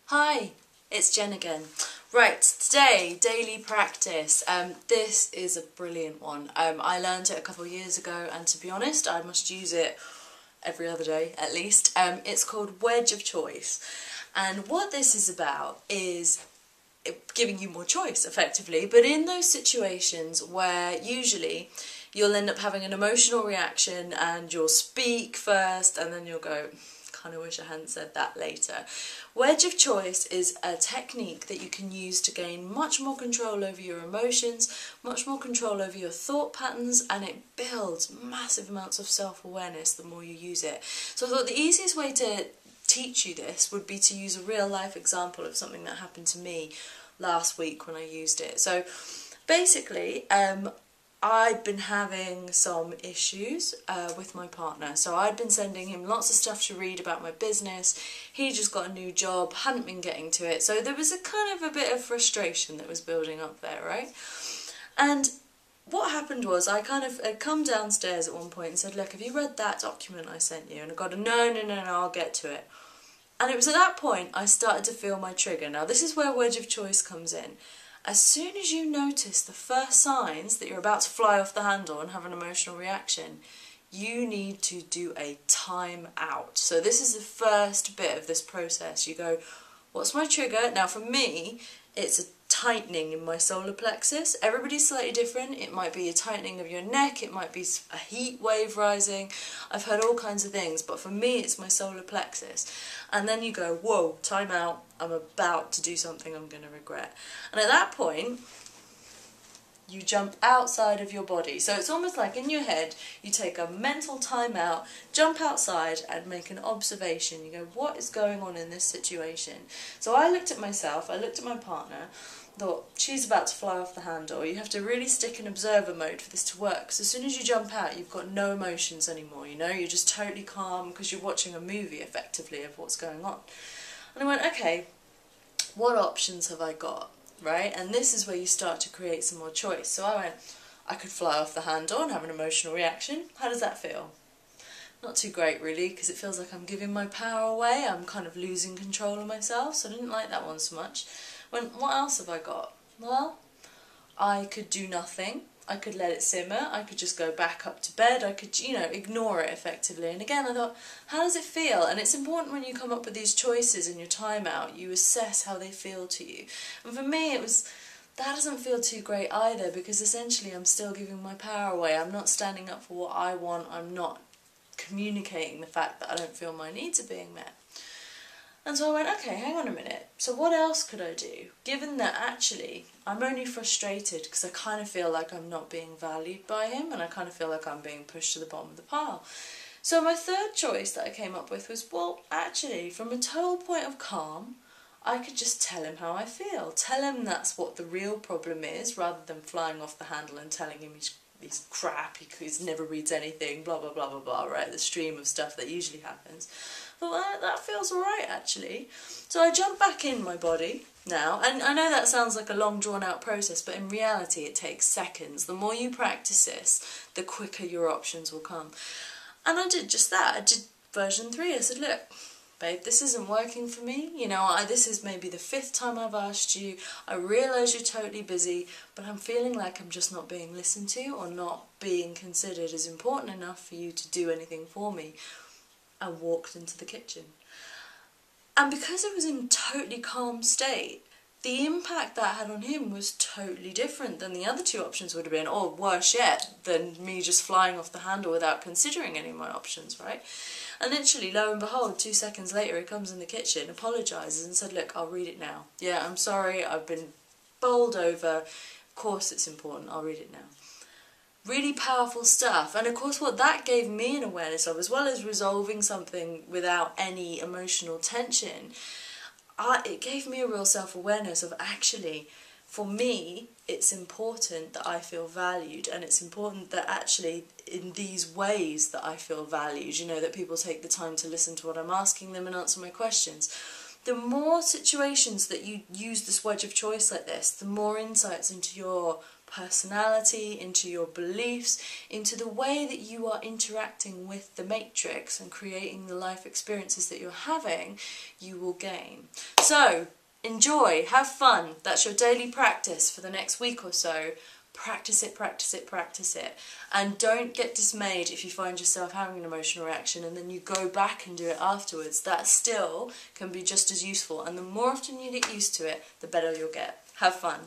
Hi, it's Jen again. Right, today, daily practice. This is a brilliant one. I learned it a couple of years ago, and to be honest, I must use it every other day at least. It's called Wedge of Choice. And what this is about is giving you more choice, effectively, but in those situations where usually you'll end up having an emotional reaction and you'll speak first and then you'll go, kind of wish I hadn't said that later. Wedge of choice is a technique that you can use to gain much more control over your emotions, much more control over your thought patterns, and it builds massive amounts of self-awareness the more you use it. So I thought the easiest way to teach you this would be to use a real life example of something that happened to me last week when I used it. So basically, I'd been having some issues with my partner. So I'd been sending him lots of stuff to read about my business. He just got a new job, hadn't been getting to it. So there was a kind of a bit of frustration that was building up there, right? And what happened was I kind of had come downstairs at one point and said, look, have you read that document I sent you? And I got a no, I'll get to it. And it was at that point I started to feel my trigger. Now this is where Wedge of Choice comes in. As soon as you notice the first signs that you're about to fly off the handle and have an emotional reaction, you need to do a time out. So this is the first bit of this process. You go, what's my trigger? Now for me, it's a tightening in my solar plexus. Everybody's slightly different. It might be a tightening of your neck, it might be a heat wave rising. I've heard all kinds of things, but for me it's my solar plexus. And then you go, whoa, time out, I'm about to do something I'm going to regret. And at that point, you jump outside of your body. So it's almost like in your head, you take a mental time out, jump outside and make an observation. You go, what is going on in this situation? So I looked at myself, I looked at my partner, thought, she's about to fly off the handle. You have to really stick in observer mode for this to work. Because as soon as you jump out, you've got no emotions anymore, you know? You're just totally calm because you're watching a movie, effectively, of what's going on. And I went, okay, what options have I got? Right, and this is where you start to create some more choice. So I went, I could fly off the handle and have an emotional reaction. How does that feel? Not too great really, because it feels like I'm giving my power away. I'm kind of losing control of myself, so I didn't like that one so much. What else have I got? Well, I could do nothing. I could let it simmer, I could just go back up to bed, I could, ignore it effectively. And again, I thought, how does it feel? And it's important when you come up with these choices in your time out, you assess how they feel to you. And for me, it was, that doesn't feel too great either, because essentially I'm still giving my power away. I'm not standing up for what I want, I'm not communicating the fact that I don't feel my needs are being met. And so I went, okay, hang on a minute, so what else could I do? Given that actually I'm only frustrated because I kind of feel like I'm not being valued by him and I kind of feel like I'm being pushed to the bottom of the pile. So my third choice that I came up with was, well, actually, from a total point of calm, I could just tell him how I feel. Tell him that's what the real problem is, rather than flying off the handle and telling him he's crap, he never reads anything, blah, blah, blah, blah, blah, right? The stream of stuff that usually happens. But that feels alright, actually. So I jump back in my body now, and I know that sounds like a long drawn out process, but in reality it takes seconds. The more you practice this, the quicker your options will come. And I did just that. I did version 3. I said, look, babe, this isn't working for me. This is maybe the 5th time I've asked you. I realise you're totally busy, but I'm feeling like I'm just not being listened to or not being considered as important enough for you to do anything for me. I walked into the kitchen. And because it was in a totally calm state, the impact that had on him was totally different than the other 2 options would have been, or worse yet, than me just flying off the handle without considering any of my options, right? And literally, lo and behold, 2 seconds later, he comes in the kitchen, apologises and said, look, I'll read it now. Yeah, I'm sorry, I've been bowled over. Of course it's important, I'll read it now. Really powerful stuff. And of course what that gave me an awareness of, as well as resolving something without any emotional tension, it gave me a real self-awareness of, actually, for me, it's important that I feel valued, and it's important that actually in these ways that I feel valued, that people take the time to listen to what I'm asking them and answer my questions. The more situations that you use this wedge of choice like this, the more insights into your personality, into your beliefs, into the way that you are interacting with the matrix and creating the life experiences that you're having, you will gain. So, enjoy, have fun. That's your daily practice for the next week or so. Practice it, practice it, practice it. And don't get dismayed if you find yourself having an emotional reaction and then you go back and do it afterwards. That still can be just as useful, and the more often you get used to it, the better you'll get. Have fun.